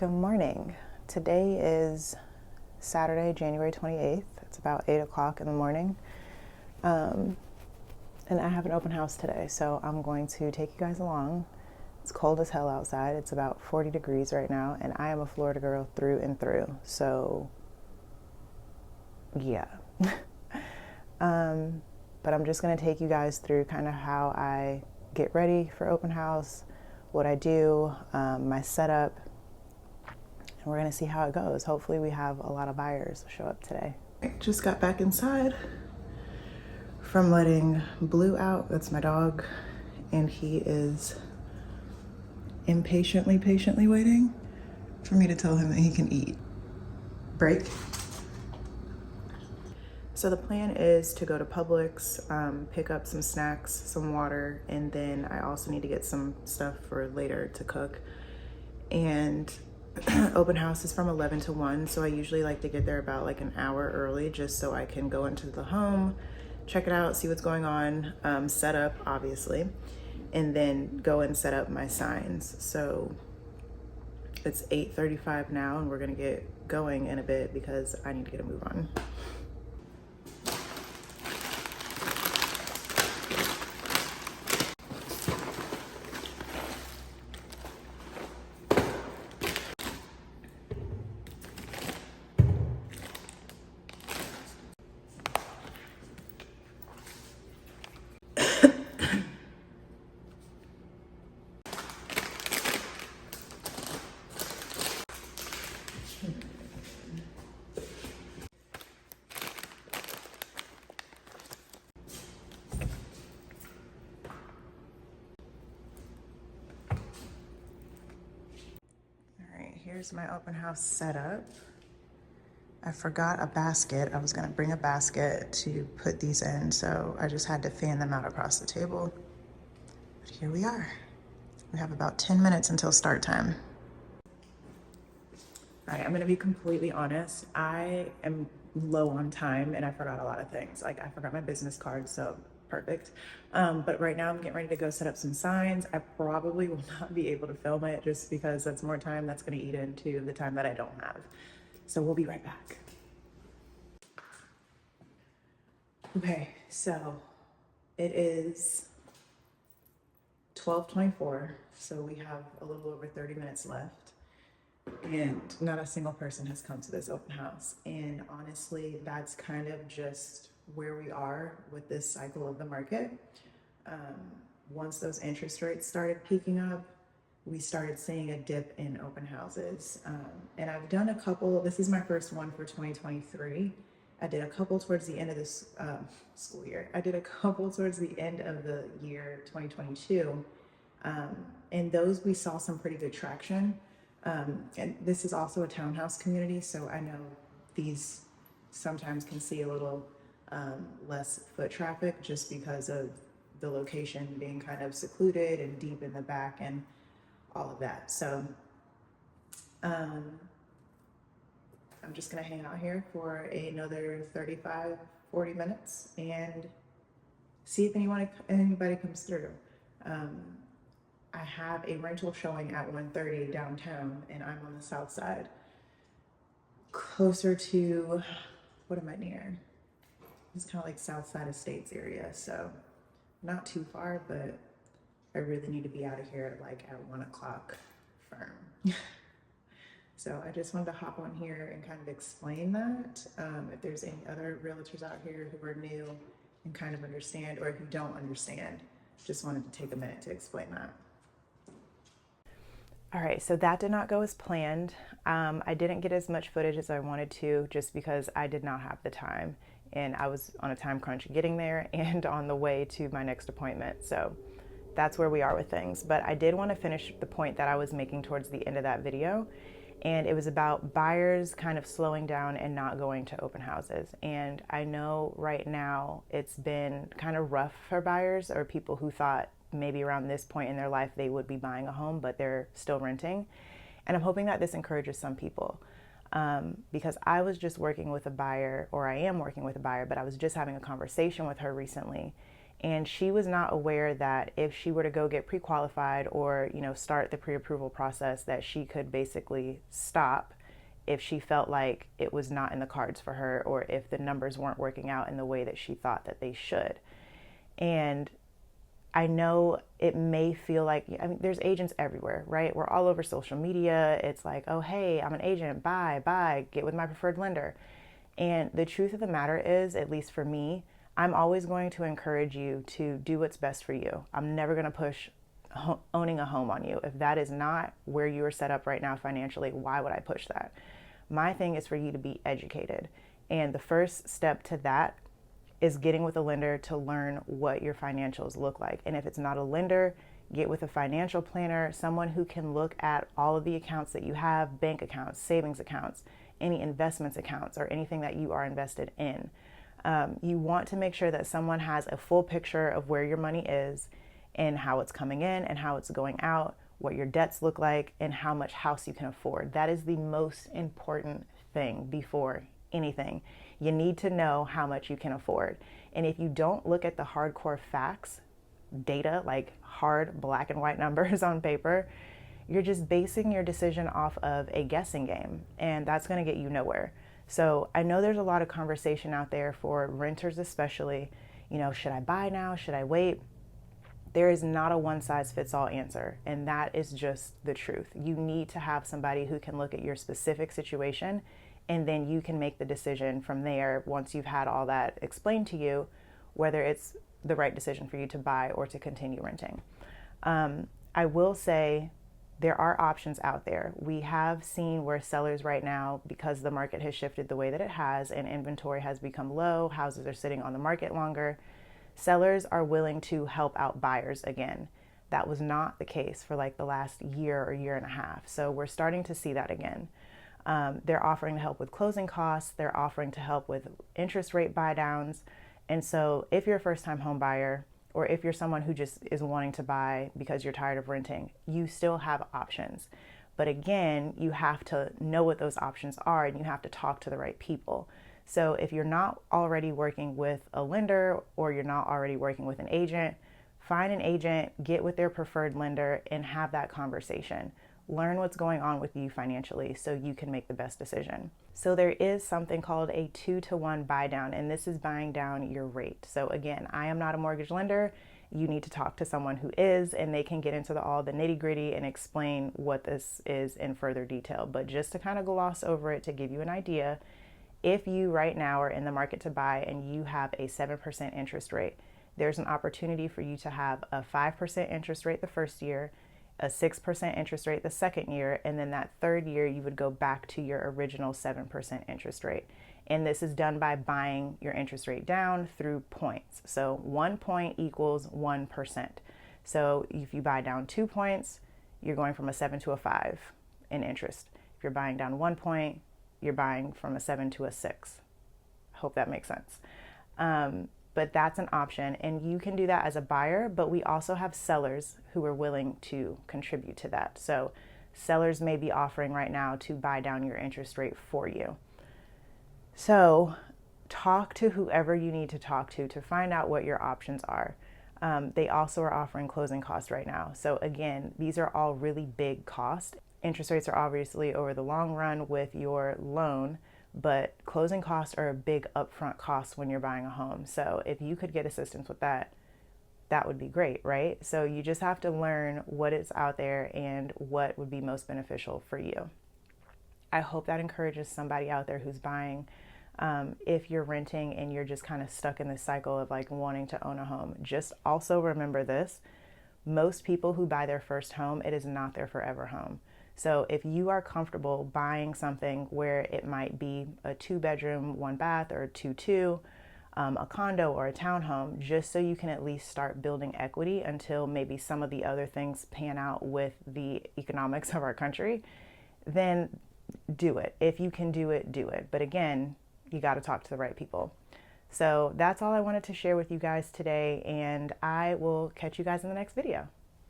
Good morning. Today is Saturday, January 28th. It's about 8 o'clock in the morning. And I have an open house today, so I'm going to take you guys along. It's cold as hell outside. It's about 40 degrees right now, and I am a Florida girl through and through. So, yeah. But I'm just going to take you guys through kind of how I get ready for open house, what I do, my setup, and we're going to see how it goes. Hopefully we have a lot of buyers show up today. Just got back inside from letting Blue out. That's my dog, and he is patiently waiting for me to tell him that he can eat. Break. So the plan is to go to Publix, pick up some snacks, some water, and then I also need to get some stuff for later to cook. And open house is from 11 to 1, so I usually like to get there about like an hour early just so I can go into the home, check it out, see what's going on, set up obviously, and then go and set up my signs. So it's 8:35 now, and we're gonna get going in a bit because I need to get a move on. Here's my open house setup. I forgot a basket. I was gonna bring a basket to put these in, so I just had to fan them out across the table. But here we are. We have about 10 minutes until start time. All right, I'm gonna be completely honest. I am low on time and I forgot a lot of things. Like I forgot my business card, so perfect. But right now I'm getting ready to go set up some signs. I probably will not be able to film it just because that's more time that's gonna eat into the time that I don't have. So we'll be right back. Okay, so it is 12:24, so we have a little over 30 minutes left. And not a single person has come to this open house. And honestly, that's kind of just where we are with this cycle of the market. Once those interest rates started peaking up, we started seeing a dip in open houses. And I've done a couple, this is my first one for 2023. I did a couple towards the end of this school year. I did a couple towards the end of the year 2022. And those we saw some pretty good traction. And this is also a townhouse community, so I know these sometimes can see a little less foot traffic just because of the location being kind of secluded and deep in the back and all of that. So I'm just gonna hang out here for another 35, 40 minutes and see if anybody comes through. I have a rental showing at 1:30 downtown, and I'm on the south side, closer to, what am I near? It's kind of like South Side Estates area, so not too far, but I really need to be out of here at 1 o'clock firm. So I just wanted to hop on here and kind of explain that. If there's any other realtors out here who are new and kind of understand, or who don't understand, just wanted to take a minute to explain that. All right, so that did not go as planned. I didn't get as much footage as I wanted to just because I did not have the time, and I was on a time crunch getting there and on the way to my next appointment. So that's where we are with things. But I did want to finish the point that I was making towards the end of that video, and it was about buyers kind of slowing down and not going to open houses. And I know right now it's been kind of rough for buyers or people who thought maybe around this point in their life they would be buying a home, but they're still renting. And I'm hoping that this encourages some people, because I was just working with a buyer, or I am working with a buyer, but I was just having a conversation with her recently, And she was not aware that if she were to go get pre-qualified or, start the pre-approval process, that she could basically stop if she felt like it was not in the cards for her, or if the numbers weren't working out in the way that she thought that they should. And I know it may feel like, there's agents everywhere, right? We're all over social media. It's like, oh, hey, I'm an agent, buy, get with my preferred lender. And the truth of the matter is, at least for me, I'm always going to encourage you to do what's best for you. I'm never going to push owning a home on you. If that is not where you are set up right now financially, why would I push that? My thing is for you to be educated. And the first step to that is getting with a lender to learn what your financials look like. And if it's not a lender, get with a financial planner, someone who can look at all of the accounts that you have, bank accounts, savings accounts, any investments accounts, or anything that you are invested in. You want to make sure that someone has a full picture of where your money is and how it's coming in and how it's going out, what your debts look like, and how much house you can afford. That is the most important thing before anything. You need to know how much you can afford. And if you don't look at the hardcore facts, data, like hard black and white numbers on paper, you're just basing your decision off of a guessing game, and that's going to get you nowhere. So I know there's a lot of conversation out there for renters especially, should I buy now? Should I wait? There is not a one size fits all answer, and that is just the truth. You need to have somebody who can look at your specific situation, and then you can make the decision from there once you've had all that explained to you, whether it's the right decision for you to buy or to continue renting. I will say there are options out there. We have seen where sellers right now, because the market has shifted the way that it has and inventory has become low, houses are sitting on the market longer, sellers are willing to help out buyers again. That was not the case for like the last year or year and a half. So we're starting to see that again. They're offering to help with closing costs. They're offering to help with interest rate buy downs. And so if you're a first time home buyer, or if you're someone who just is wanting to buy because you're tired of renting, you still have options. But again, you have to know what those options are, and you have to talk to the right people. So if you're not already working with a lender, or you're not already working with an agent, find an agent, get with their preferred lender, and have that conversation. Learn what's going on with you financially so you can make the best decision. So there is something called a 2-to-1 buy down, and this is buying down your rate. So again, I am not a mortgage lender. You need to talk to someone who is, and they can get into all the nitty gritty and explain what this is in further detail. But just to kind of gloss over it to give you an idea, if you right now are in the market to buy and you have a 7% interest rate, there's an opportunity for you to have a 5% interest rate the first year, a 6% interest rate the second year, and then that third year you would go back to your original 7% interest rate. And this is done by buying your interest rate down through points. So 1 point equals 1%. So if you buy down 2 points, you're going from a 7 to a 5 in interest. If you're buying down 1 point, you're buying from a 7 to a 6. I hope that makes sense. But that's an option, and you can do that as a buyer, but we also have sellers who are willing to contribute to that. So sellers may be offering right now to buy down your interest rate for you. So talk to whoever you need to talk to find out what your options are. They also are offering closing costs right now. So again, these are all really big costs. Interest rates are obviously over the long run with your loan, but closing costs are a big upfront cost when you're buying a home. So if you could get assistance with that, that would be great, right? So you just have to learn what is out there and what would be most beneficial for you. I hope that encourages somebody out there who's buying. If you're renting and you're just kind of stuck in this cycle of like wanting to own a home, just also remember this: most people who buy their first home, it is not their forever home. So if you are comfortable buying something where it might be a 2-bedroom, 1 bath, or a 2-2, a condo or a townhome, just so you can at least start building equity until maybe some of the other things pan out with the economics of our country, then do it. If you can do it, do it. But again, you got to talk to the right people. So that's all I wanted to share with you guys today, and I will catch you guys in the next video.